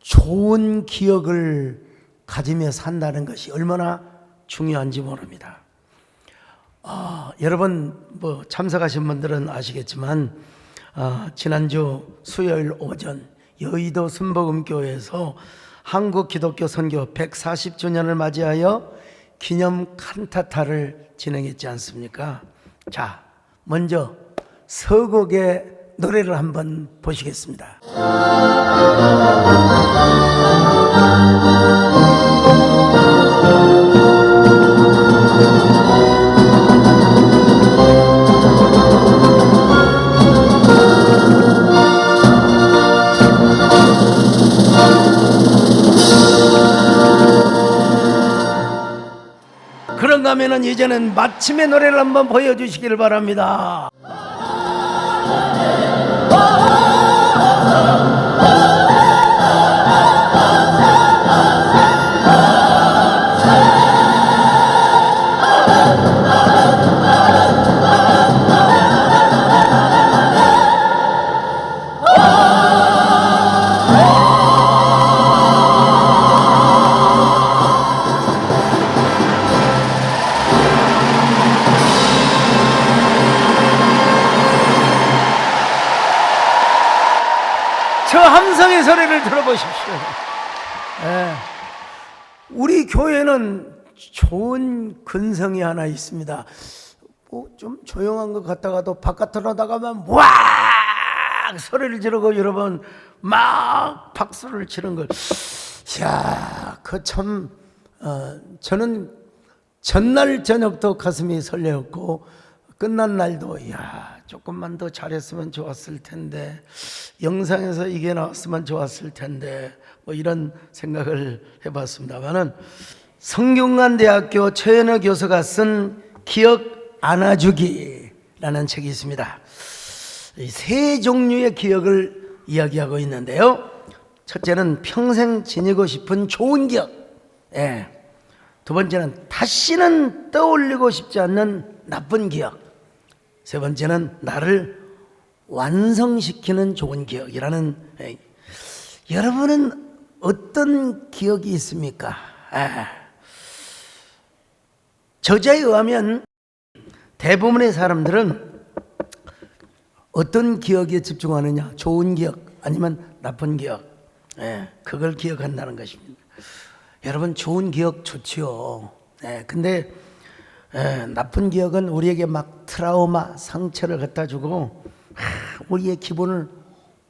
좋은 기억을 가지며 산다는 것이 얼마나 중요한지 모릅니다. 여러분 참석하신 분들은 아시겠지만 지난주 수요일 오전 여의도 순복음교회에서 한국 기독교 선교 140주년을 맞이하여 기념 칸타타를 진행했지 않습니까? 자, 먼저 서곡의 노래를 한번 보시겠습니다. 그런가 하면은 이제는 마침의 노래를 한번 보여주시길 바랍니다. 저 함성의 소리를 들어보십시오. 우리 교회는 좋은 근성이 하나 있습니다. 좀 조용한 것 같다가도 바깥으로 나가면 와 소리를 지르고 여러분 막 박수를 치는 걸. 야, 그 참 저는 전날 저녁도 가슴이 설레었고 끝난 날도 야 조금만 더 잘했으면 좋았을 텐데 영상에서 이게 나왔으면 좋았을 텐데 뭐 이런 생각을 해봤습니다만은 성균관대학교 최현호 교수가 쓴 기억 안아주기라는 책이 있습니다. 세 종류의 기억을 이야기하고 있는데요. 첫째는 평생 지니고 싶은 좋은 기억, 두 번째는 다시는 떠올리고 싶지 않는 나쁜 기억, 세 번째는 나를 완성시키는 좋은 기억이라는. 여러분은 어떤 기억이 있습니까? 저자에 의하면 대부분의 사람들은 어떤 기억에 집중하느냐, 좋은 기억 아니면 나쁜 기억, 그걸 기억한다는 것입니다. 여러분 좋은 기억 좋지요. 근데 나쁜 기억은 우리에게 막 트라우마, 상처를 갖다 주고 우리의 기분을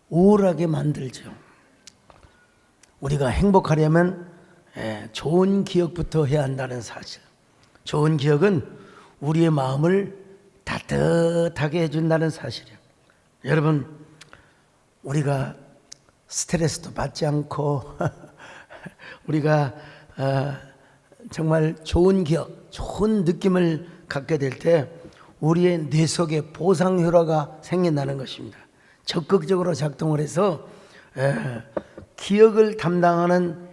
우울하게 만들죠. 우리가 행복하려면 좋은 기억부터 해야 한다는 사실. 좋은 기억은 우리의 마음을 따뜻하게 해준다는 사실이에요. 여러분, 우리가 스트레스도 받지 않고 우리가 정말 좋은 기억, 좋은 느낌을 갖게 될 때 우리의 뇌 속에 보상혈화가 생긴다는 것입니다. 적극적으로 작동을 해서 기억을 담당하는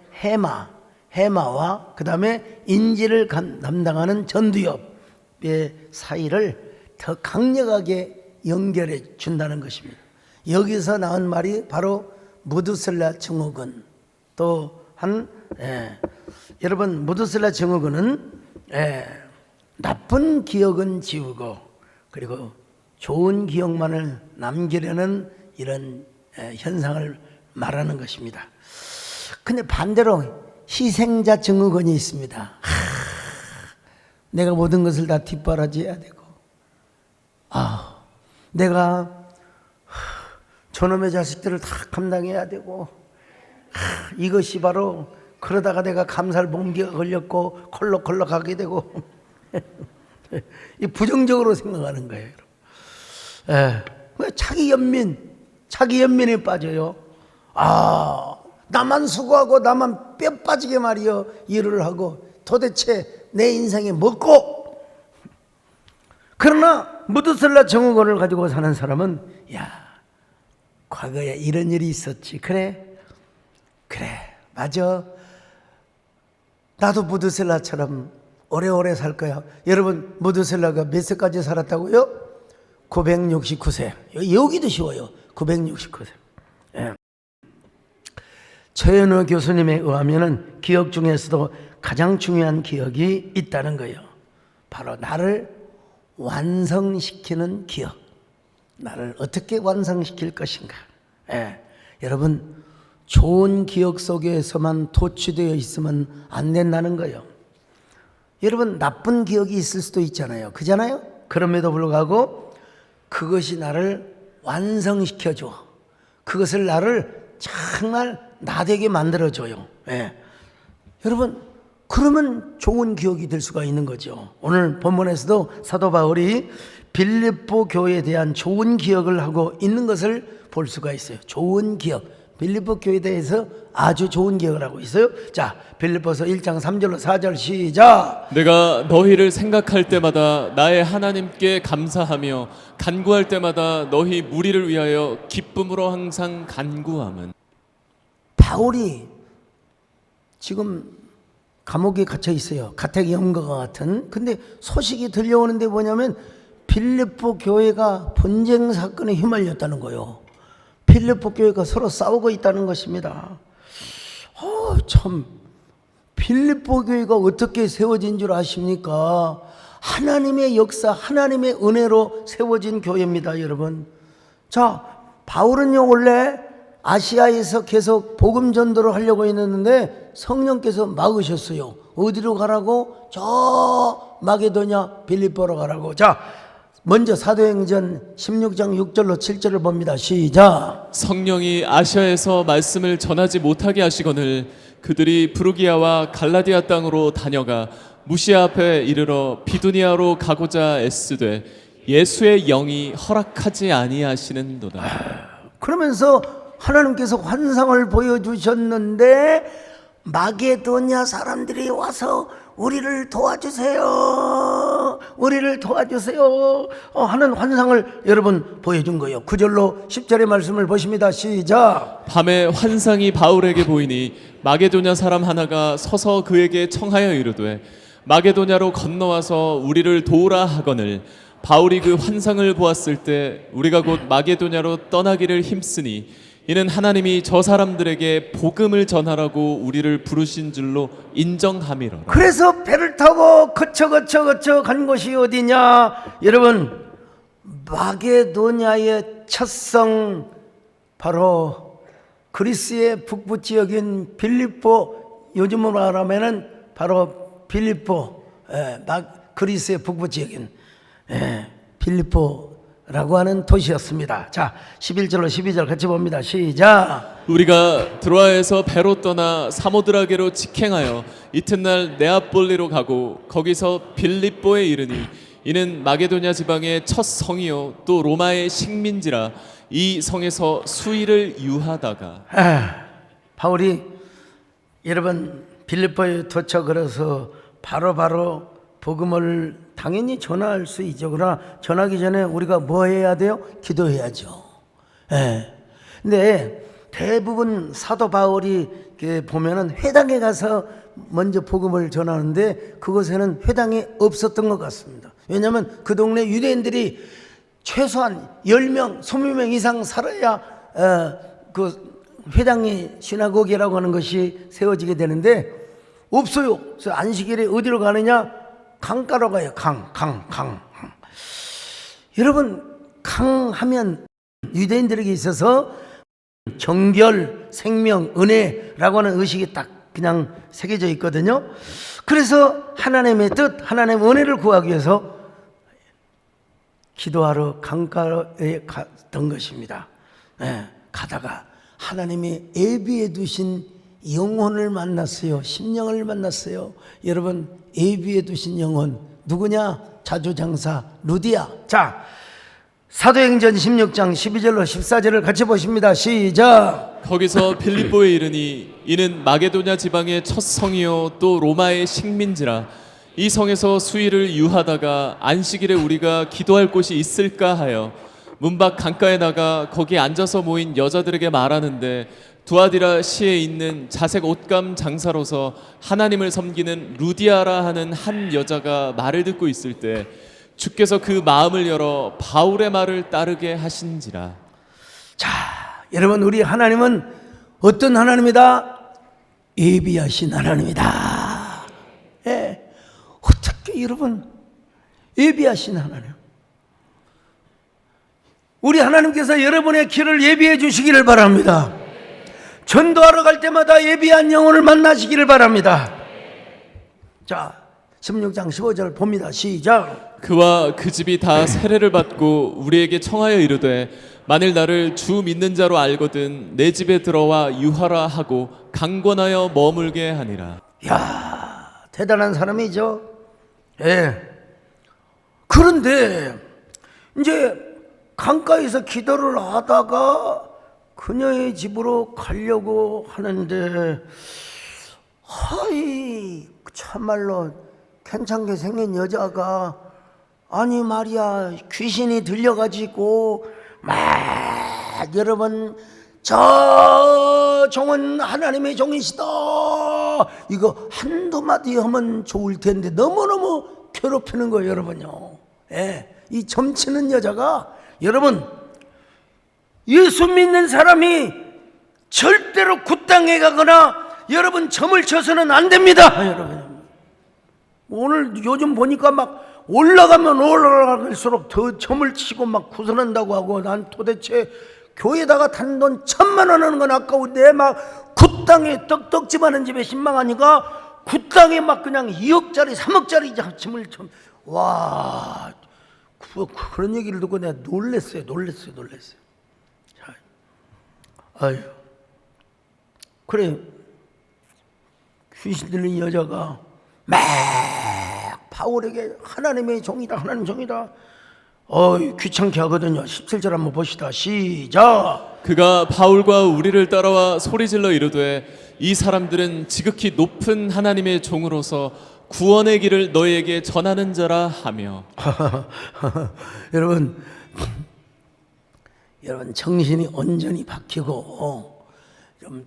해마와 그 다음에 인지를 담당하는 전두엽의 사이를 더 강력하게 연결해 준다는 것입니다. 여기서 나온 말이 바로 무드슬라 증후군. 여러분 무드슬라 증후군은 나쁜 기억은 지우고 그리고 좋은 기억만을 남기려는 이런 현상을 말하는 것입니다. 근데 반대로 희생자 증후군이 있습니다. 내가 모든 것을 다 뒷바라지해야 되고 내가 저놈의 자식들을 다 감당해야 되고 이것이 바로 그러다가 내가 감살 봉기가 걸렸고 콜록콜록 하게 되고 이 부정적으로 생각하는 거예요. 자기 연민에 빠져요. 나만 수고하고 나만 뼈 빠지게 말이요 일을 하고 도대체 내 인생이 뭐고. 그러나 무드슬라 증후군을 가지고 사는 사람은 과거에 이런 일이 있었지. 그래 맞아. 나도 무드셀라처럼 오래오래 살 거야. 여러분 무드셀라가 몇 세까지 살았다고요? 969세. 여기도 쉬워요. 969세. 최현우 교수님에 의하면은 기억 중에서도 가장 중요한 기억이 있다는 거예요. 바로 나를 완성시키는 기억. 나를 어떻게 완성시킬 것인가. 여러분, 좋은 기억 속에서만 도취되어 있으면 안 된다는 거예요. 여러분, 나쁜 기억이 있을 수도 있잖아요. 그잖아요? 그럼에도 불구하고 그것이 나를 완성시켜줘. 그것을 나를 정말 나되게 만들어줘요. 여러분, 그러면 좋은 기억이 될 수가 있는 거죠. 오늘 본문에서도 사도 바울이 빌립보 교회에 대한 좋은 기억을 하고 있는 것을 볼 수가 있어요. 좋은 기억. 빌립보 교회에 대해서 아주 좋은 기억을 하고 있어요. 자, 빌립보서 1장 3절로 4절 시작. 내가 너희를 생각할 때마다 나의 하나님께 감사하며 간구할 때마다 너희 무리를 위하여 기쁨으로 항상 간구함은. 바울이 지금 감옥에 갇혀 있어요. 가택연금과 같은. 근데 소식이 들려오는데 뭐냐면 빌립보 교회가 분쟁 사건에 휘말렸다는 거예요. 빌립보 교회가 서로 싸우고 있다는 것입니다. 참, 빌립보 교회가 어떻게 세워진 줄 아십니까? 하나님의 역사, 하나님의 은혜로 세워진 교회입니다, 여러분. 자, 바울은요, 원래 아시아에서 계속 복음 전도를 하려고 했는데 성령께서 막으셨어요. 어디로 가라고? 저 마게도냐 빌립보로 가라고. 자, 먼저 사도행전 16장 6절로 7절을 봅니다. 시작. 성령이 아시아에서 말씀을 전하지 못하게 하시거늘 그들이 부르기아와 갈라디아 땅으로 다녀가 무시아 앞에 이르러 비두니아로 가고자 애쓰되 예수의 영이 허락하지 아니하시는도다. 그러면서 하나님께서 환상을 보여주셨는데 마게도냐 사람들이 와서 우리를 도와주세요. 우리를 도와주세요. 하는 환상을 여러분 보여준 거예요. 9절로 10절의 말씀을 보십니다. 시작. 밤에 환상이 바울에게 보이니 마게도냐 사람 하나가 서서 그에게 청하여 이르되 마게도냐로 건너와서 우리를 도우라 하거늘 바울이 그 환상을 보았을 때 우리가 곧 마게도냐로 떠나기를 힘쓰니 이는 하나님이 저 사람들에게 복음을 전하라고 우리를 부르신 줄로 인정함이로라. 그래서 배를 타고 거쳐 간 곳이 어디냐? 여러분, 마게도냐의 첫성 바로 그리스의 북부 지역인 빌립보, 요즘으로 말하면은 바로 빌립보, 그리스의 북부 지역인 빌립보라고 하는 도시였습니다. 자, 11절로 12절 같이 봅니다. 시작. 우리가 드로아에서 배로 떠나 사모드라게로 직행하여 이튿날 네아폴리로 가고 거기서 빌립보에 이르니 이는 마게도냐 지방의 첫 성이요 또 로마의 식민지라 이 성에서 수일을 유하다가. 바울이 여러분 빌립보에 도착을 해서 바로 복음을 당연히 전할 수 있죠. 그러나 전하기 전에 우리가 뭐 해야 돼요? 기도해야죠. 근데 대부분 사도 바울이 보면은 회당에 가서 먼저 복음을 전하는데 그곳에는 회당이 없었던 것 같습니다. 왜냐하면 그 동네 유대인들이 최소한 10명, 20명 이상 살아야 그 회당이 시나고기라고 하는 것이 세워지게 되는데 없어요. 그래서 안식일에 어디로 가느냐? 강가로 가요. 강. 여러분, 강 하면 유대인들에게 있어서 정결, 생명, 은혜라고 하는 의식이 딱 그냥 새겨져 있거든요. 그래서 하나님의 뜻, 하나님의 은혜를 구하기 위해서 기도하러 강가에 갔던 것입니다. 가다가 하나님이 예비해 두신 영혼을 만났어요. 심령을 만났어요. 여러분, 예비해 두신 영혼 누구냐? 자주장사 루디아. 자, 사도행전 16장 12절로 14절을 같이 보십니다. 시작. 거기서 빌립보에 이르니 이는 마게도냐 지방의 첫 성이요 또 로마의 식민지라 이 성에서 수일을 유하다가 안식일에 우리가 기도할 곳이 있을까 하여 문밖 강가에 나가 거기 앉아서 모인 여자들에게 말하는데 두아디라 시에 있는 자색 옷감 장사로서 하나님을 섬기는 루디아라 하는 한 여자가 말을 듣고 있을 때 주께서 그 마음을 열어 바울의 말을 따르게 하신지라. 자, 여러분, 우리 하나님은 어떤 하나님이다? 예비하신 하나님이다. 예. 어떻게 여러분 예비하신 하나님. 우리 하나님께서 여러분의 길을 예비해 주시기를 바랍니다. 전도하러 갈 때마다 예비한 영혼을 만나시기를 바랍니다. 자, 16장 15절 봅니다. 시작. 그와 그 집이 다 세례를 받고 우리에게 청하여 이르되 만일 나를 주 믿는 자로 알거든 내 집에 들어와 유하라 하고 강권하여 머물게 하니라. 야, 대단한 사람이죠. 예. 그런데 이제 강가에서 기도를 하다가 그녀의 집으로 가려고 하는데, 하이, 참말로 괜찮게 생긴 여자가, 아니 말이야, 귀신이 들려가지고 막 여러분 저 종은 하나님의 종이시다, 이거 한두 마디 하면 좋을 텐데 너무너무 괴롭히는 거예요, 여러분요. 예, 이 점치는 여자가, 여러분 예수 믿는 사람이 절대로 굿당에 가거나 여러분 점을 쳐서는 안 됩니다, 여러분. 오늘 요즘 보니까 막 올라가면 올라갈수록 더 점을 치고 막 구선한다고 하고, 난 도대체 교회에다가 단돈 1,000만 원 하는 건 아까운데 막 굿당에 떡떡집 하는 집에 신망하니까 굿당에 막 그냥 2억짜리 3억짜리 점을 쳐. 와, 그런 얘기를 듣고 내가 놀랬어요. 자, 아유, 그래, 귀신 들린 여자가 막 바울에게 하나님의 종이다, 하나님 종이다, 귀찮게 하거든요. 17절 한번 봅시다. 시작. 그가 바울과 우리를 따라와 소리질러 이르되 이 사람들은 지극히 높은 하나님의 종으로서 구원의 길을 너희에게 전하는 자라 하며. 여러분 정신이 온전히 박히고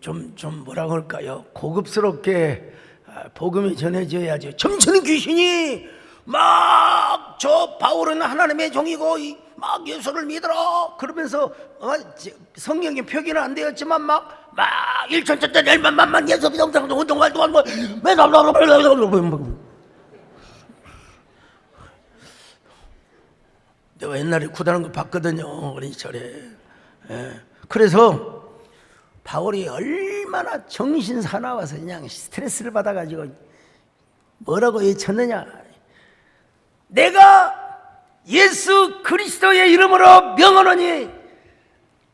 좀 뭐라 그럴까요? 고급스럽게 복음이 전해져야지. 점치는 귀신이 막 저 바울은 하나님의 종이고 막 예수를 믿어라 그러면서 성경에 표기는 안 되었지만 막 1천천천 1만만만 예수 믿음상도 운동활동한 뭐 내가 옛날에 구다는 거 봤거든요, 어린이철에. 예. 그래서 바울이 얼마나 정신 사나워서 그냥 스트레스를 받아가지고 뭐라고 외쳤느냐. 내가 예수 그리스도의 이름으로 명하노니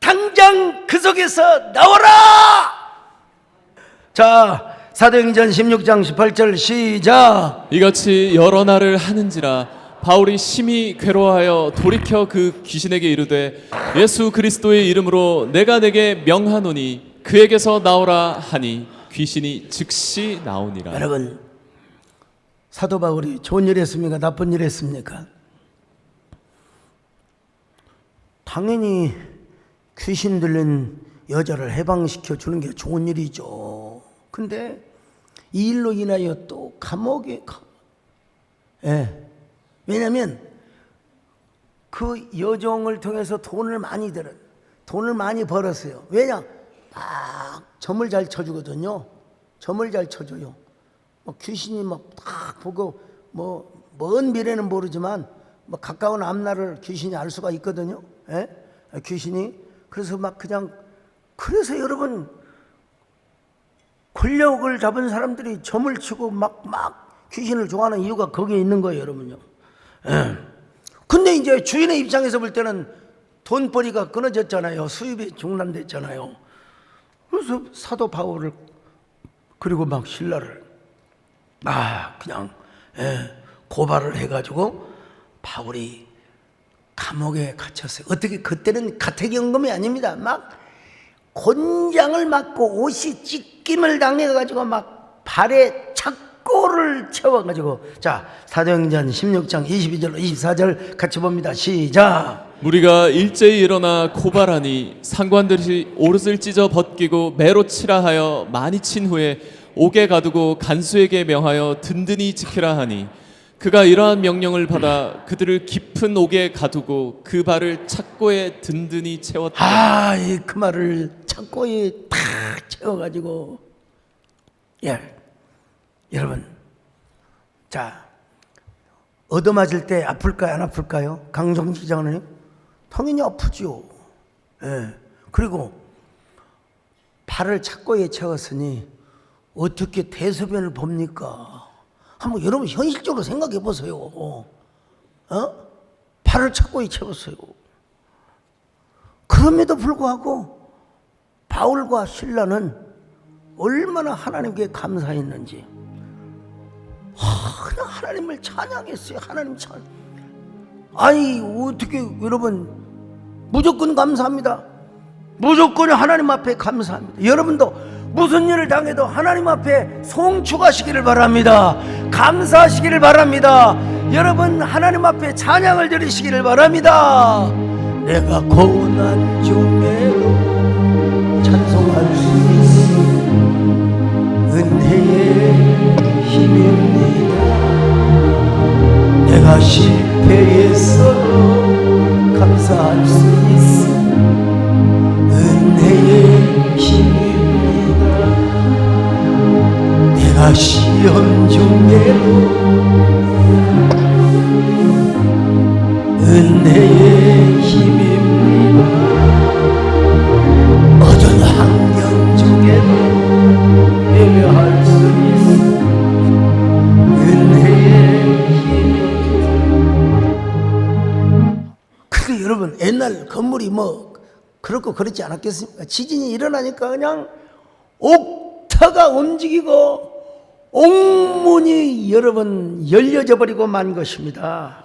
당장 그 속에서 나와라. 자, 사도행전 16장 18절 시작. 이같이 여러 날을 하는지라 바울이 심히 괴로워하여 돌이켜 그 귀신에게 이르되 예수 그리스도의 이름으로 내가 내게 명하노니 그에게서 나오라 하니 귀신이 즉시 나오니라. 여러분, 사도 바울이 좋은 일 했습니까? 나쁜 일 했습니까? 당연히 귀신 들린 여자를 해방시켜 주는 게 좋은 일이죠. 근데 이 일로 인하여 또 감옥에 왜냐하면 그 여종을 통해서 돈을 많이 벌었어요. 왜냐? 막 점을 잘 쳐주거든요. 점을 잘 쳐줘요. 귀신이 막 딱 보고 먼 미래는 모르지만 가까운 앞날을 귀신이 알 수가 있거든요. 예? 귀신이. 그래서 그래서 여러분, 권력을 잡은 사람들이 점을 치고 막 귀신을 좋아하는 이유가 거기에 있는 거예요, 여러분요. 예. 근데 이제 주인의 입장에서 볼 때는 돈벌이가 끊어졌잖아요. 수입이 중단됐잖아요. 그래서 사도 바울을 그리고 막 신라를 그냥 고발을 해가지고 바울이 감옥에 갇혔어요. 어떻게, 그때는 가택연금이 아닙니다. 막 곤장을 맞고 옷이 찢김을 당해가지고 막 발에 착고를 채워가지고. 자, 사도행전 16장 22절 24절 같이 봅니다. 시작. 무리가 일제히 일어나 고발하니 상관들이 옷을 찢어 벗기고 매로 치라 하여 많이 친 후에 옥에 가두고 간수에게 명하여 든든히 지키라 하니 그가 이러한 명령을 받아 그들을 깊은 옥에 가두고 그 발을 착고에 든든히 채웠다. 그 말을 착고에 탁 채워가지고, 예, 여러분, 자, 얻어맞을 때 아플까요, 안 아플까요? 강정식 장로님, 당연히 아프죠. 예, 그리고 발을 착고에 채웠으니 어떻게 대소변을 봅니까? 한번 여러분 현실적으로 생각해 보세요. 발을 착고에 채웠어요. 그럼에도 불구하고 바울과 실라는 얼마나 하나님께 감사했는지, 그냥 하나님을 찬양했어요. 하나님 찬양. 아니 어떻게 여러분, 무조건 감사합니다. 무조건 하나님 앞에 감사합니다. 여러분도 무슨 일을 당해도 하나님 앞에 송축하시기를 바랍니다. 감사하시기를 바랍니다. 여러분 하나님 앞에 찬양을 드리시기를 바랍니다. 내가 고난 중에도 찬송할 수 있어 은혜의 힘입니다. 내가 실패했어도 감사할 수 있어 은혜의 힘입니다. 내가 시험 중에도 은혜의 힘입니다. 어떤 환경 중에도 예배할 수 있어 은혜의 힘입니다. 근데 여러분 옛날 건물이 뭐 그렇고 그렇지 않았겠습니까? 지진이 일어나니까 그냥 옥터가 움직이고 옥문이 여러분 열려져 버리고 만 것입니다.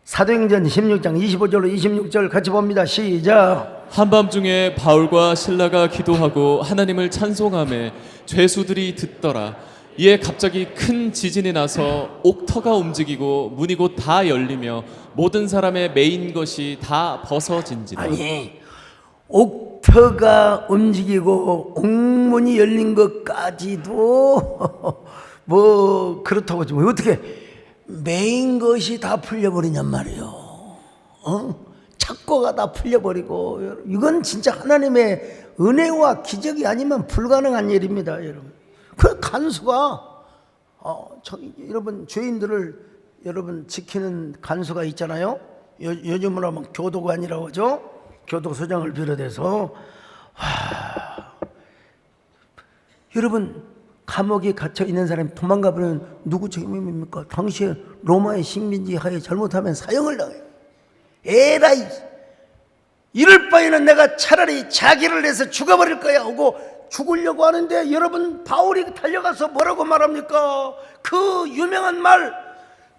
사도행전 16장 25절로 26절 같이 봅니다. 시작. 한밤중에 바울과 실라가 기도하고 하나님을 찬송하며 죄수들이 듣더라. 이에 갑자기 큰 지진이 나서 옥터가 움직이고 문이 곧 다 열리며 모든 사람의 매인 것이 다 벗어진지라. 아니 옥터가 움직이고 옥문이 열린 것까지도 뭐 그렇다고 좀 어떻게 메인 것이 다 풀려버리냔 말이에요. 착고가 다 풀려버리고, 이건 진짜 하나님의 은혜와 기적이 아니면 불가능한 일입니다, 여러분. 그 간수가 여러분 죄인들을 여러분 지키는 간수가 있잖아요. 요즘으로 하면 교도관이라고 하죠. 교도소장을 비롯해서 여러분 감옥에 갇혀 있는 사람이 도망가 버리면 누구 책임입니까? 당시에 로마의 식민지 하에 잘못하면 사형을 당해요. 에라이, 이럴 바에는 내가 차라리 자기를 내서 죽어버릴 거야 하고 죽으려고 하는데, 여러분 바울이 달려가서 뭐라고 말합니까? 그 유명한 말,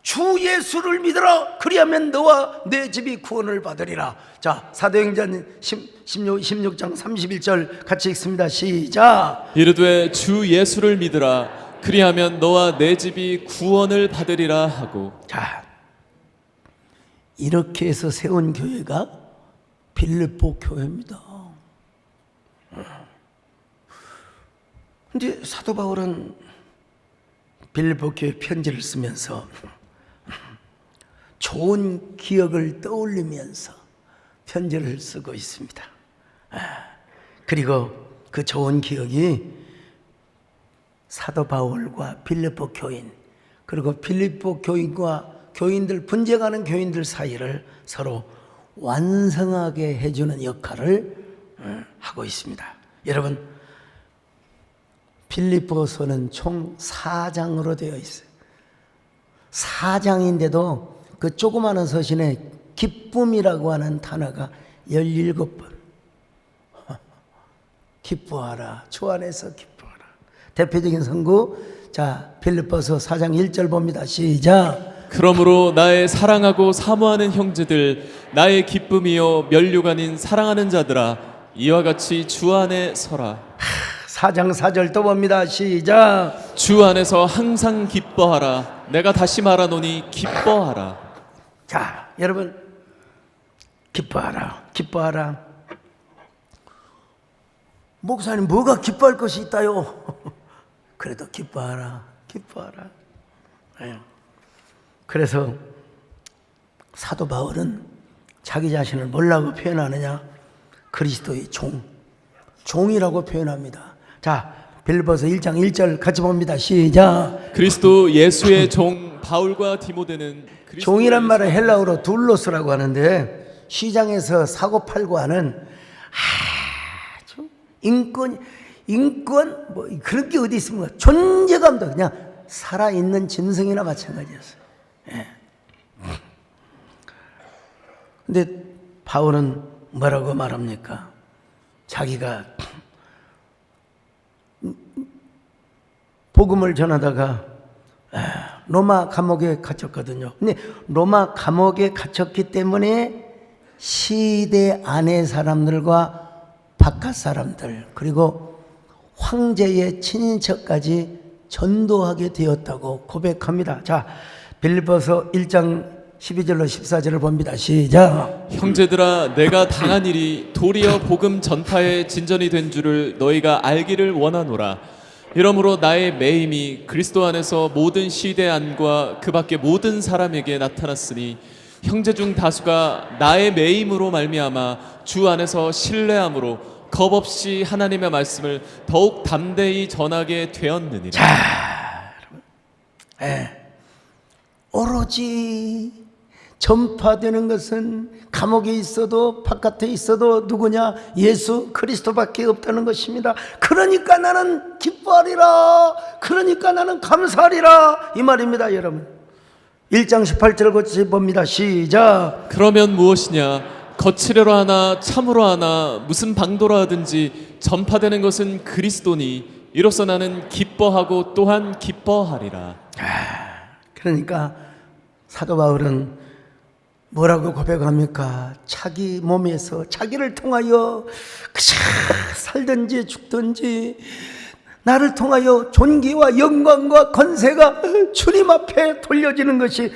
주 예수를 믿어라 그리하면 너와 내 집이 구원을 받으리라. 자, 사도행전 16장 31절 같이 읽습니다. 시작. 이르되 주 예수를 믿으라 그리하면 너와 내 집이 구원을 받으리라 하고. 자, 이렇게 해서 세운 교회가 빌립보 교회입니다. 근데 사도 바울은 빌립보 교회 편지를 쓰면서 좋은 기억을 떠올리면서 편지를 쓰고 있습니다. 그리고 그 좋은 기억이 사도 바울과 빌립보 교인, 그리고 빌립보 교인과 교인들, 분쟁하는 교인들 사이를 서로 완성하게 해주는 역할을 하고 있습니다. 여러분, 빌립보서는 총 4장으로 되어 있어요. 4장인데도 그 조그마한 서신에 기쁨이라고 하는 단어가 17번. 기뻐하라. 주 안에서 기뻐하라. 대표적인 선구, 자, 빌립보서 4장 1절 봅니다. 시작. 그러므로 나의 사랑하고 사모하는 형제들, 나의 기쁨이요 면류가 아닌 사랑하는 자들아, 이와 같이 주 안에 서라. 4장 4절 또 봅니다. 시작. 주 안에서 항상 기뻐하라. 내가 다시 말하노니 기뻐하라. 자, 여러분, 기뻐하라, 기뻐하라. 목사님, 뭐가 기뻐할 것이 있다요? 그래도 기뻐하라, 기뻐하라. 네. 그래서 사도 바울은 자기 자신을 뭐라고 표현하느냐? 그리스도의 종, 종이라고 표현합니다. 자, 빌립보서 1장 1절 같이 봅니다. 시작. 그리스도 예수의 종 바울과 디모데는 종이란 말을 헬라어로 둘로스라고 하는데 시장에서 사고 팔고 하는 아주 인권 뭐 그런 게 어디 있습니까? 존재감도 그냥 살아있는 짐승이나 마찬가지였어요. 예. 근데 바울은 뭐라고 말합니까? 자기가 복음을 전하다가 로마 감옥에 갇혔거든요. 근데 로마 감옥에 갇혔기 때문에 시대 안의 사람들과 바깥 사람들 그리고 황제의 친인척까지 전도하게 되었다고 고백합니다. 자, 빌립보서 1장 12절로 14절을 봅니다. 시작. 형제들아 내가 당한 일이 도리어 복음 전파의 진전이 된 줄을 너희가 알기를 원하노라. 이러므로 나의 매임이 그리스도 안에서 모든 시대 안과 그 밖의 모든 사람에게 나타났으니 형제 중 다수가 나의 매임으로 말미암아 주 안에서 신뢰함으로 겁없이 하나님의 말씀을 더욱 담대히 전하게 되었느니라. 자, 오로지 전파되는 것은 감옥에 있어도 바깥에 있어도 누구냐? 예수 그리스도밖에 없다는 것입니다. 그러니까 나는 기뻐하리라. 그러니까 나는 감사하리라. 이 말입니다, 여러분. 1장 18절 같이 봅니다. 시작. 그러면 무엇이냐? 거칠어라 하나 참으로 하나 무슨 방도라 하든지 전파되는 것은 그리스도니 이로써 나는 기뻐하고 또한 기뻐하리라. 그러니까 사도 바울은 뭐라고 고백합니까? 자기 몸에서 자기를 통하여 그저 살든지 죽든지 나를 통하여 존귀와 영광과 권세가 주님 앞에 돌려지는 것이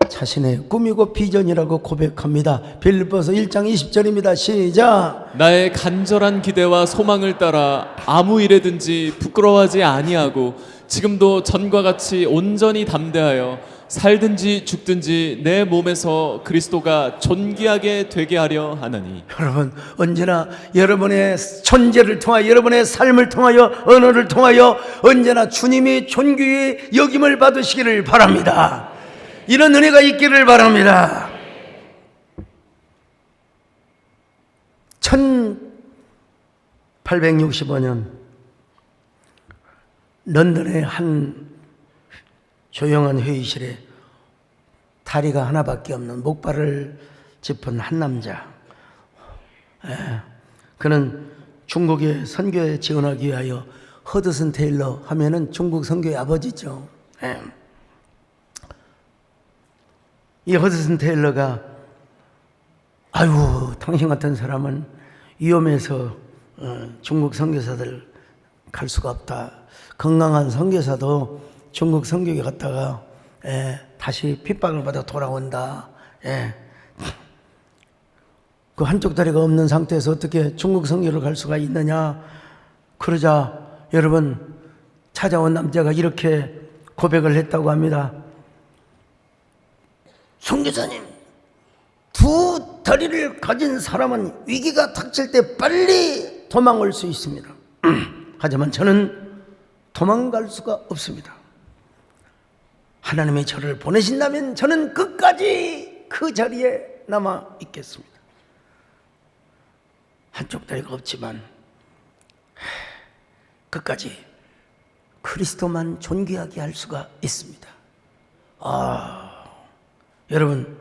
자신의 꿈이고 비전이라고 고백합니다. 빌립보서 1장 20절입니다. 시작. 나의 간절한 기대와 소망을 따라 아무 일에든지 부끄러워하지 아니하고 지금도 전과 같이 온전히 담대하여 살든지 죽든지 내 몸에서 그리스도가 존귀하게 되게 하려 하나니. 여러분 언제나 여러분의 존재를 통하여 여러분의 삶을 통하여 언어를 통하여 언제나 주님이 존귀히 여김을 받으시기를 바랍니다. 이런 은혜가 있기를 바랍니다. 1865년 런던의 한 조용한 회의실에 다리가 하나밖에 없는 목발을 짚은 한 남자. 그는 중국의 선교에 지원하기 위하여 허드슨 테일러 하면은 중국 선교의 아버지죠. 이 허드슨 테일러가 아유 당신 같은 사람은 위험해서 중국 선교사들 갈 수가 없다. 건강한 선교사도 중국 선교에 갔다가 다시 핍박을 받아 돌아온다. 그 한쪽 다리가 없는 상태에서 어떻게 중국 선교를 갈 수가 있느냐. 그러자 여러분 찾아온 남자가 이렇게 고백을 했다고 합니다. 선교사님, 두 다리를 가진 사람은 위기가 닥칠 때 빨리 도망올 수 있습니다. 하지만 저는 도망갈 수가 없습니다. 하나님이 저를 보내신다면 저는 끝까지 그 자리에 남아 있겠습니다. 한쪽 다리가 없지만 끝까지 그리스도만 존귀하게 할 수가 있습니다. 여러분,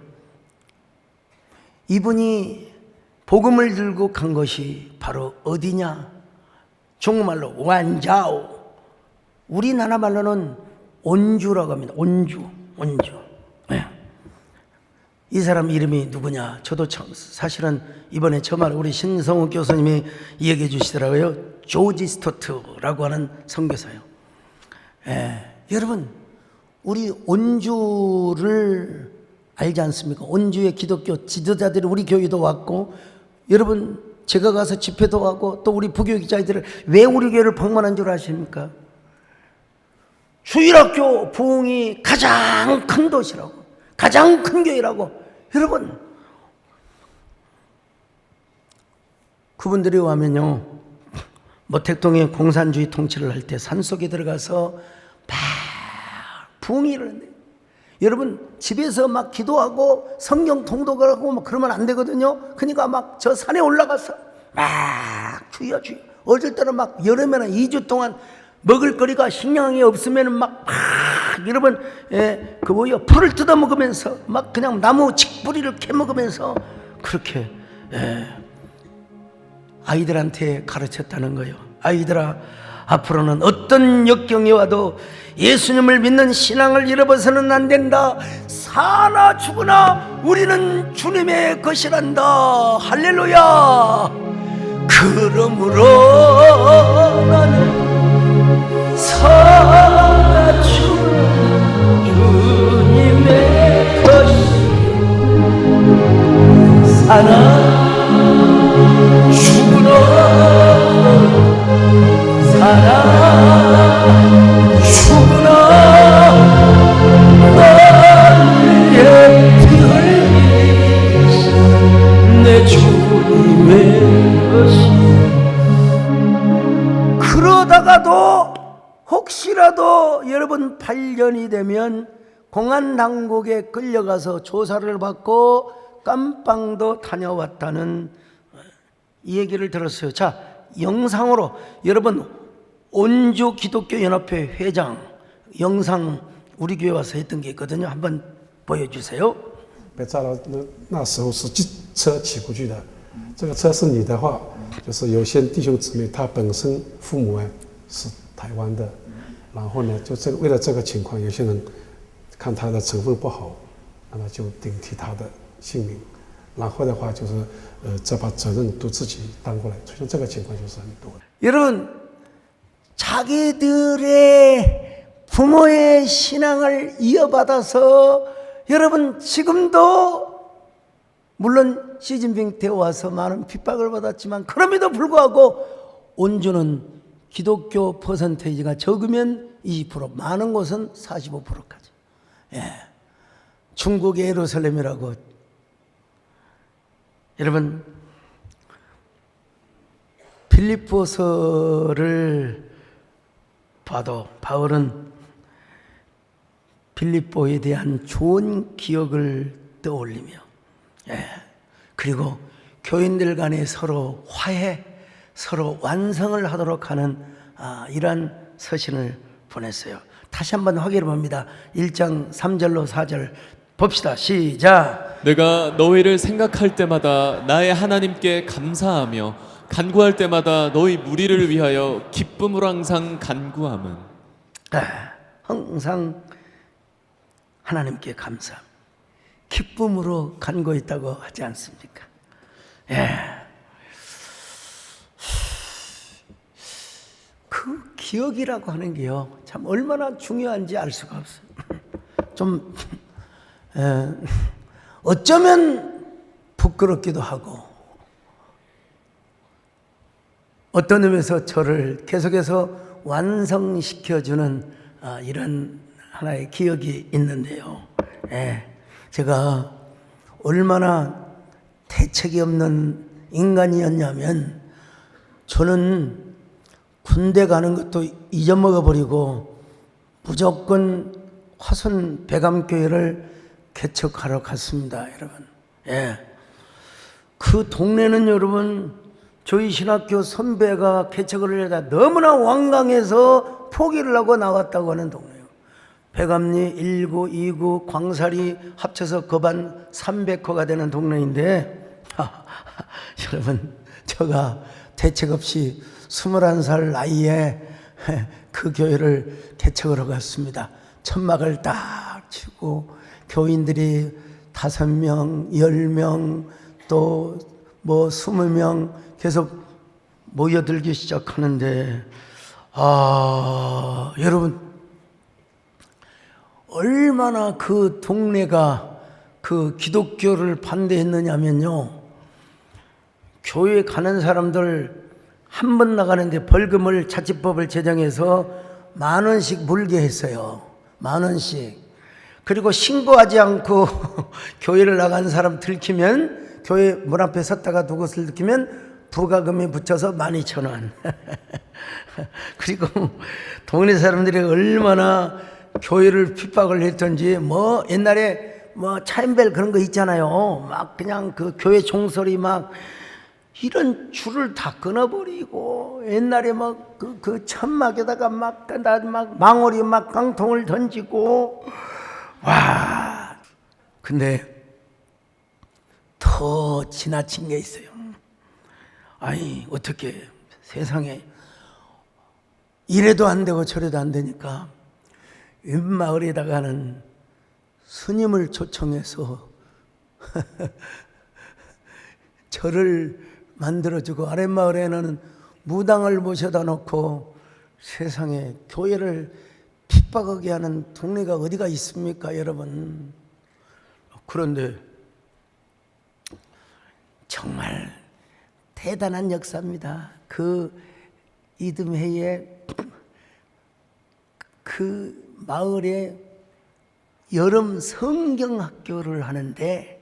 이분이 복음을 들고 간 것이 바로 어디냐? 중국말로 완자오, 우리나라 말로는 온주라고 합니다. 온주. 이 사람 이름이 누구냐? 저도 사실은 이번에 처음 알아. 우리 신성욱 교수님이 얘기해 주시더라고요. 조지 스토트라고 하는 선교사요. 여러분, 우리 온주를 알지 않습니까? 온주의 기독교 지도자들이 우리 교회도 왔고, 여러분 제가 가서 집회도 하고 또 우리 부교 기자들을 왜 우리 교회를 방문한 줄 아십니까? 주일학교 부흥이 가장 큰 도시라고, 가장 큰 교회라고. 여러분, 그분들이 오면요 모택동의 공산주의 통치를 할 때 산속에 들어가서 막 부흥회를 했는데, 여러분 집에서 막 기도하고 성경 통독을 하고 막 그러면 안 되거든요. 그러니까 막 저 산에 올라가서 막 주여 주여, 어쩔 때는 막 여름에는 2주 동안 먹을거리가 식량이 없으면 막 여러분 그 뭐요, 풀을 뜯어 먹으면서 막 그냥 나무 칡뿌리를 캐 먹으면서 그렇게 아이들한테 가르쳤다는 거예요. 아이들아, 앞으로는 어떤 역경이 와도 예수님을 믿는 신앙을 잃어버서는 안 된다. 사나 죽으나 우리는 주님의 것이란다. 할렐루야. 그러므로 나는 사나 죽으나 주님의 것이요, 사나 죽으나 사나 죽으나 나의 뜻이 내 주님의 것이. 그러다가도 혹시라도 여러분 8년이 되면 공안당국에 끌려가서 조사를 받고 깜빵도 다녀왔다는 이 얘기를 들었어요. 자, 영상으로 여러분 온주 기독교 연합회 회장 영상 우리 교회 와서 했던 게 있거든요. 한번 보여주세요. 被炸到那时候是车骑过去的，这个车是你的话，就是有些弟兄姊妹他本身父母是台湾的，然后呢，就为了这个情况，有些人看他的成分不好，那么就顶替他的性命，然后的话就是再把责任都自己担过来，出现这个情况就是很多。 여러분, 자기들의 부모의 신앙을 이어받아서 여러분 지금도 물론 시진핑 때 와서 많은 핍박을 받았지만 그럼에도 불구하고 온주는 기독교 퍼센테이지가 적으면 20%, 많은 곳은 45%까지. 중국의 예루살렘이라고. 여러분, 빌립보서를 봐도 바울은 빌립보에 대한 좋은 기억을 떠올리며, 그리고 교인들 간에 서로 화해, 서로 완성을 하도록 하는 이러한 서신을 보냈어요. 다시 한번 확인해 봅니다. 1장 3절로 4절 봅시다. 시작. 내가 너희를 생각할 때마다 나의 하나님께 감사하며 간구할 때마다 너희 무리를 위하여 기쁨으로 항상 간구함은. 항상 하나님께 감사, 기쁨으로 간구했다고 하지 않습니까? 그 기억이라고 하는 게요, 참 얼마나 중요한지 알 수가 없어요. 좀 어쩌면 부끄럽기도 하고, 어떤 의미에서 저를 계속해서 완성시켜주는 이런 하나의 기억이 있는데요. 제가 얼마나 대책이 없는 인간이었냐면, 저는 군대 가는 것도 잊어먹어 버리고 무조건 화순 배감교회를 개척하러 갔습니다, 여러분. 그 동네는 여러분, 저희 신학교 선배가 개척을 하다 너무나 완강해서 포기를 하고 나왔다고 하는 동네예요. 배감리 1구, 2구, 광사리 합쳐서 거반 300호가 되는 동네인데, 여러분, 제가 대책 없이 21살 나이에 그 교회를 개척을 하고 갔습니다. 천막을 딱 치고 교인들이 5명, 10명, 또 뭐 20명 계속 모여들기 시작하는데, 여러분, 얼마나 그 동네가 그 기독교를 반대했느냐면요, 교회 가는 사람들 한 번 나가는데 벌금을 자치법을 제정해서 10,000원씩 물게 했어요. 10,000원씩. 그리고 신고하지 않고 교회를 나간 사람 들키면, 교회 문 앞에 섰다가 누구를 들키면 부가금이 붙여서 12,000원. 그리고 동네 사람들이 얼마나 교회를 핍박을 했던지, 뭐 옛날에 뭐 차인벨 그런 거 있잖아요. 막 그냥 그 교회 종소리 막 이런 줄을 다 끊어버리고, 옛날에 막 그 천막에다가 막 망오리 막 깡통을 던지고, 와. 근데 더 지나친 게 있어요. 아니, 어떻게 세상에 이래도 안 되고 저래도 안 되니까 윗마을에다가는 스님을 초청해서 절을 만들어주고, 아랫마을에는 무당을 모셔다 놓고, 세상에 교회를 핍박하게 하는 동네가 어디가 있습니까, 여러분? 그런데 정말 대단한 역사입니다. 그 이듬해에 그 마을에 여름 성경학교를 하는데,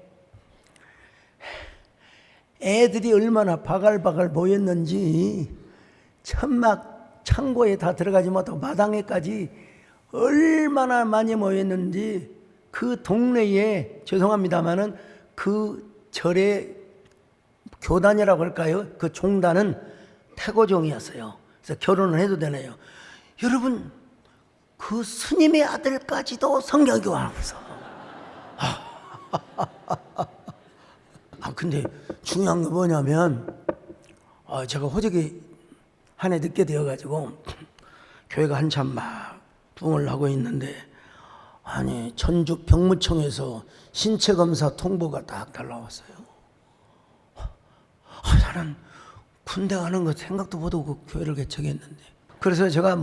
애들이 얼마나 바글바글 모였는지, 천막 창고에 다 들어가지 못하고 마당에까지 얼마나 많이 모였는지, 그 동네에, 죄송합니다마는 그 절의 교단이라고 할까요? 그 종단은 태고종이었어요. 그래서 결혼을 해도 되네요. 여러분, 그 스님의 아들까지도 성경교환하고 있어. 근데 중요한 건 뭐냐면, 제가 호적이 한 해 늦게 되어가지고 교회가 한참 막 붕을 하고 있는데, 아니 전주 병무청에서 신체검사 통보가 딱 달라왔어요. 나는 군대 가는 거 생각도 못하고 교회를 개척했는데, 그래서 제가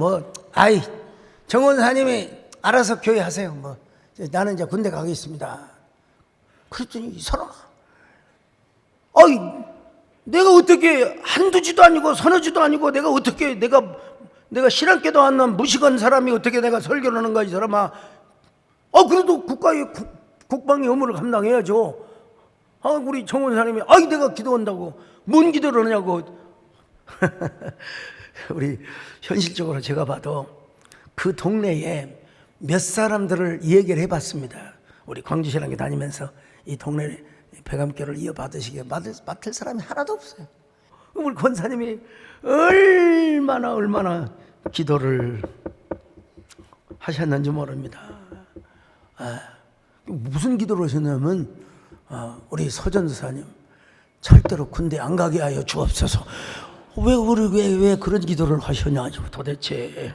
정원사님이 알아서 교회 하세요. 나는 이제 군대 가겠습니다. 그랬더니 이 사람아, 내가 어떻게 한두 지도 아니고 서너 지도 아니고 내가 어떻게 내가 신학교도 안 나온 무식한 사람이 어떻게 내가 설교를 하는 거야, 이 사람아. 그래도 국가의 국방의 의무를 감당해야죠. 우리 정원사님이 내가 기도한다고 뭔 기도를 하냐고. 우리 현실적으로 제가 봐도 그 동네에 몇 사람들을 얘기를 해봤습니다. 우리 광주신학교 다니면서 이 동네 배감교를 이어받으시게 맡을 사람이 하나도 없어요. 우리 권사님이 얼마나 기도를 하셨는지 모릅니다. 무슨 기도를 하셨냐면, 우리 서전사님 절대로 군대 안 가게 하여 주옵소서. 왜 그런 기도를 하셨냐 도대체.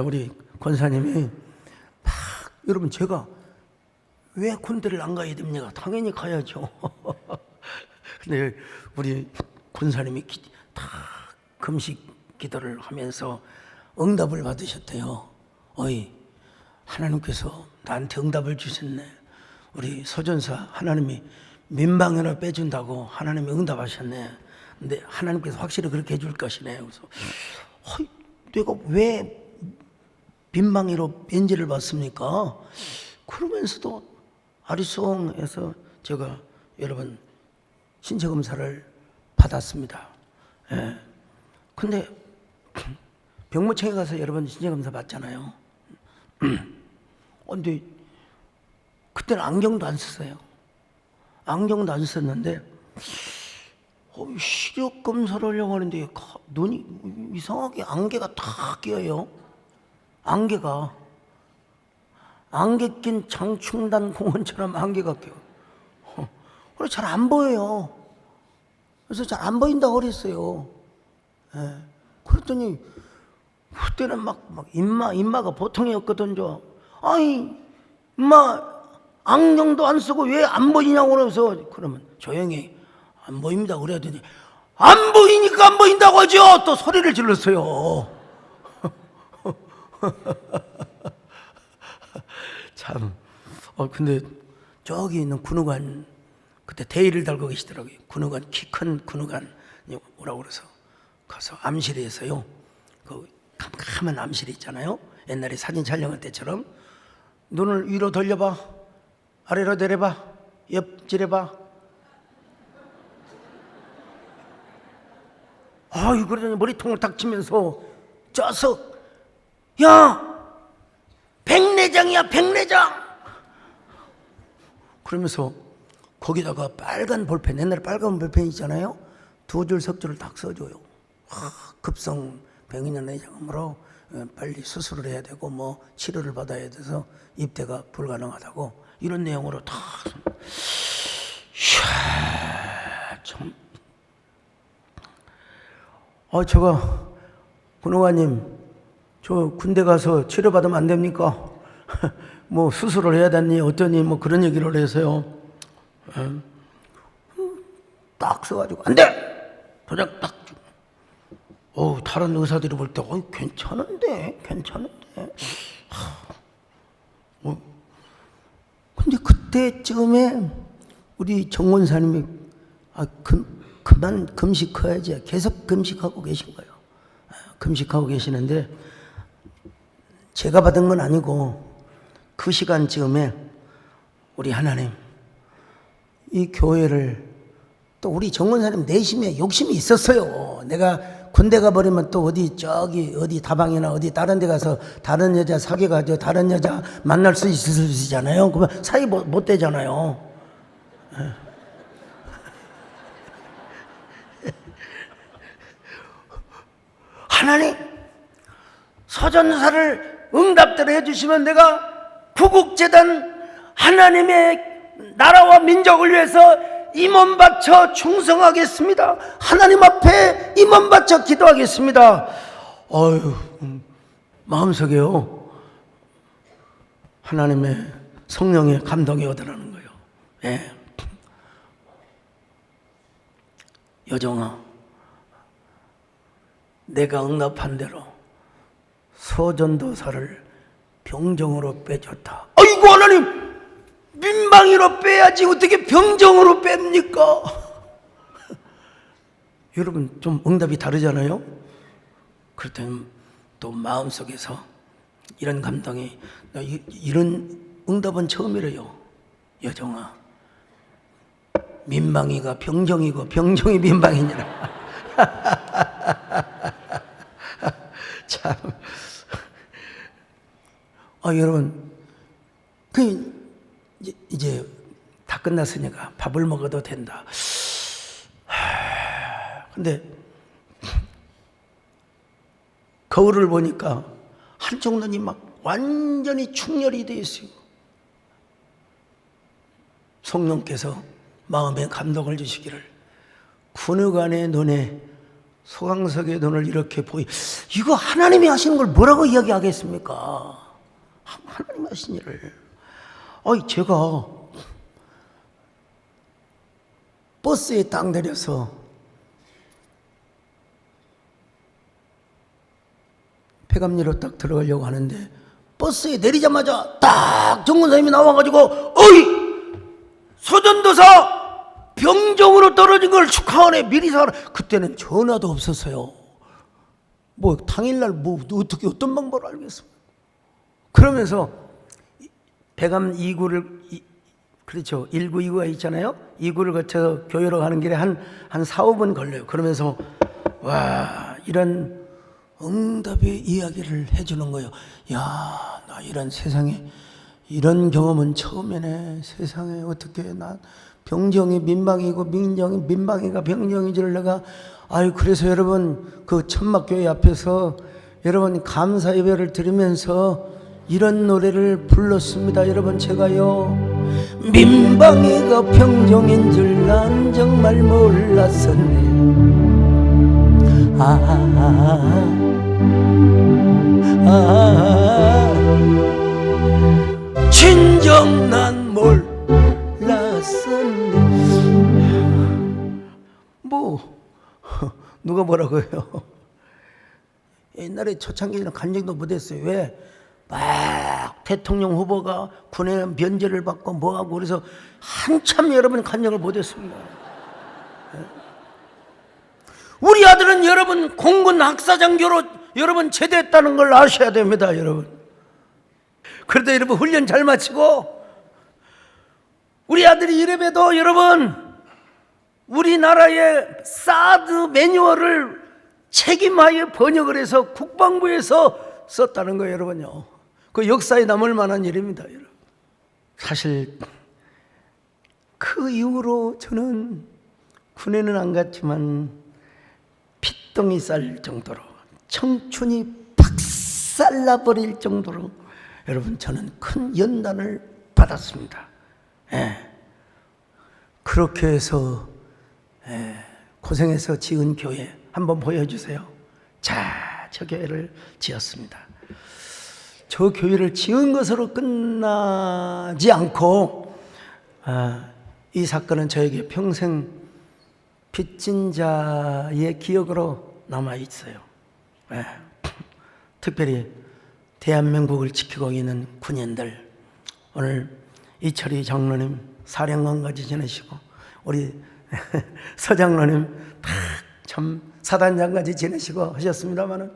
우리 권사님이 여러분, 제가 왜 군대를 안 가야 됩니까? 당연히 가야죠. 근데 우리 권사님이 다 금식 기도를 하면서 응답을 받으셨대요. 하나님께서 나한테 응답을 주셨네. 우리 서전사 하나님이 민방위를 빼준다고 하나님이 응답하셨네. 근데 하나님께서 확실히 그렇게 해줄 것이네. 그래서 내가 왜 민방위로 면제를 받습니까? 그러면서도 아리송에서 제가 여러분 신체 검사를 받았습니다. 근데 병무청에 가서 여러분 신체 검사 받잖아요. 근데 그때는 안경도 안 썼어요. 안경도 안 썼는데 시력 검사를 하려고 하는데 눈이 이상하게 안개가 다 끼어요. 안개 낀 장충단 공원처럼 안개가 껴요. 그래서 잘 안 보여요. 그래서 잘 안 보인다고 그랬어요. 그랬더니 그때는 막 인마가 보통이었거든. 인마 안경도 안 쓰고 왜 안 보이냐고 그래서, 그러면 조용히 안 보입니다 그래야 되니, 안 보이니까 안 보인다고 하죠. 또 소리를 질렀어요. 참. 근데 저기 있는 군의관, 그때 대의를 달고 계시더라고요. 군의관, 키 큰 군의관 오라고 그래서 가서 암실에서요, 그 캄캄한 암실 있잖아요. 옛날에 사진 촬영할 때처럼 눈을 위로 돌려봐, 아래로 내려봐, 옆질해봐. 아이 그러더니 머리통을 탁 치면서 쪄서 야 백내장이야 백내장 그러면서 거기다가 빨간 볼펜 옛날에 빨간 볼펜 있잖아요. 두 줄 석 줄을 딱 써줘요. 급성 병이나 내장으로 빨리 수술을 해야 되고 뭐 치료를 받아야 돼서 입대가 불가능하다고 이런 내용으로 다 참. 제가 군의관님 저 군대 가서 치료받으면 안 됩니까? 뭐 수술을 해야 되니 어떠니 뭐 그런 얘기를 해서요. 딱 써가지고 안 돼! 도장 딱. 다른 의사들이 볼 때 괜찮은데. 근데 그때쯤에 우리 정 원사님이 그만 금식해야지. 계속 금식하고 계신 거예요. 금식하고 계시는데 제가 받은 건 아니고 그 시간쯤에 우리 하나님 이 교회를 또 우리 정 원사님 내심에 욕심이 있었어요. 내가 군대 가버리면 또 어디 다방이나 어디 다른 데 가서 다른 여자 사귀어가지고 다른 여자 만날 수 있으시잖아요. 그러면 사이 못 되잖아요. 하나님 서전사를 응답대로 해주시면 내가 구국재단 하나님의 나라와 민족을 위해서 임원 바쳐 충성하겠습니다. 하나님 앞에 임원 바쳐 기도하겠습니다. 마음속에요 하나님의 성령의 감동이 오더라는 거예요. 예. 여정아 내가 응답한 대로 서전도사를 병정으로 빼줬다. 아이고 하나님 민방위로 빼야지 어떻게 병정으로 뺍니까? 여러분 좀 응답이 다르잖아요. 그럴 때는 또 마음속에서 이런 감동이 이런 응답은 처음이래요. 여정아 민방위가 병정이고 병정이 민방위니라. 참. 여러분 이제 다 끝났으니까 밥을 먹어도 된다. 근데 거울을 보니까 한쪽 눈이 막 완전히 충혈이 되어 있어요. 성령께서 마음에 감동을 주시기를 군의관의 눈에 소강석의 눈을 이렇게 이거 하나님이 하시는 걸 뭐라고 이야기하겠습니까? 하나님이 하신 일을. 제가 버스에 딱 내려서 폐감리로 딱 들어가려고 하는데 버스에 내리자마자 딱 정권사님이 나와가지고 어이 서전도사 병정으로 떨어진 걸 축하하네 미리 사라. 그때는 전화도 없었어요. 뭐 당일날 뭐 어떻게 어떤 방법을 알겠습니까? 그러면서 배감 2구를 그렇죠 1구 2구가 있잖아요. 2구를 거쳐서 교회로 가는 길에 한 4, 5분 걸려요. 그러면서 와 이런 응답의 이야기를 해주는 거예요. 야, 나 이런 세상에 이런 경험은 처음이네. 세상에 어떻게 나 병정이 민방이고 민정이 민방이가 병정인 줄 내가 그래서 여러분 그 천막교회 앞에서 여러분 감사 예배를 드리면서 이런 노래를 불렀습니다. 여러분 제가요 민방이가 병정인 줄 난 정말 몰랐었네. 진정 난 몰랐었네. 누가 뭐라고 해요? 옛날에 초창기에는 간증도 못했어요. 왜? 막 대통령 후보가 군에 면제를 받고 뭐하고 그래서 한참 여러분 간증을 못했습니다. 우리 아들은 여러분 공군 학사장교로 여러분 제대했다는 걸 아셔야 됩니다. 여러분 그래도 여러분 훈련 잘 마치고 우리 아들이 이래봬도 여러분 우리나라의 사드 매뉴얼을 책임하여 번역을 해서 국방부에서 썼다는 거예요, 여러분요. 그 역사에 남을 만한 일입니다, 여러분. 사실 그 이후로 저는 군에는 안 갔지만 핏덩이 쌀 정도로, 청춘이 박살나버릴 정도로 여러분 저는 큰 연단을 받았습니다. 그렇게 해서 고생해서 지은 교회 한번 보여주세요. 자, 저 교회를 지었습니다. 저 교회를 지은 것으로 끝나지 않고 이 사건은 저에게 평생 빚진 자의 기억으로 남아 있어요. 특별히 대한민국을 지키고 있는 군인들, 오늘 이철희 장로님 사령관까지 지내시고 우리 서장로님 참 사단장까지 지내시고 하셨습니다마는,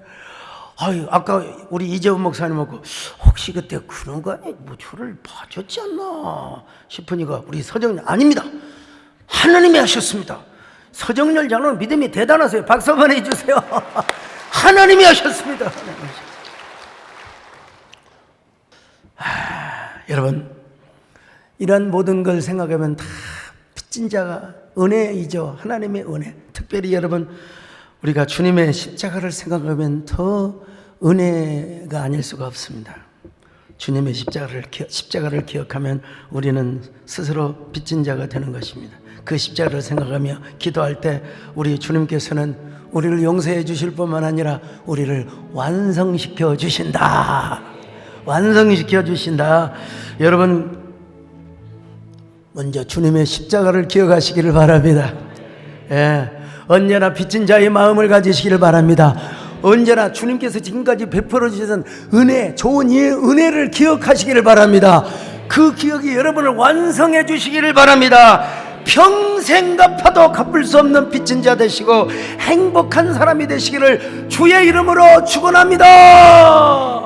아까 우리 이재훈 목사님하고 혹시 그때 그런 거 아니에요? 뭐 저를 봐줬지 않나 싶으니까 우리 서정렬 아닙니다. 하나님이 하셨습니다. 서정렬 장로는 믿음이 대단하세요. 박수 한번 해주세요. 하나님이 하셨습니다. 여러분, 이런 모든 걸 생각하면 다 빚진 자가 은혜이죠. 하나님의 은혜. 특별히 여러분, 우리가 주님의 십자가를 생각하면 더 은혜가 아닐 수가 없습니다. 주님의 십자가를 기억하면 우리는 스스로 빚진 자가 되는 것입니다. 그 십자가를 생각하며 기도할 때 우리 주님께서는 우리를 용서해 주실 뿐만 아니라 우리를 완성시켜 주신다. 완성시켜 주신다. 여러분, 먼저 주님의 십자가를 기억하시기를 바랍니다. 언제나 빚진 자의 마음을 가지시기를 바랍니다. 언제나 주님께서 지금까지 베풀어 주신 은혜, 좋은 이의 은혜를 기억하시기를 바랍니다. 그 기억이 여러분을 완성해 주시기를 바랍니다. 평생 갚아도 갚을 수 없는 빚진 자 되시고 행복한 사람이 되시기를 주의 이름으로 축원합니다.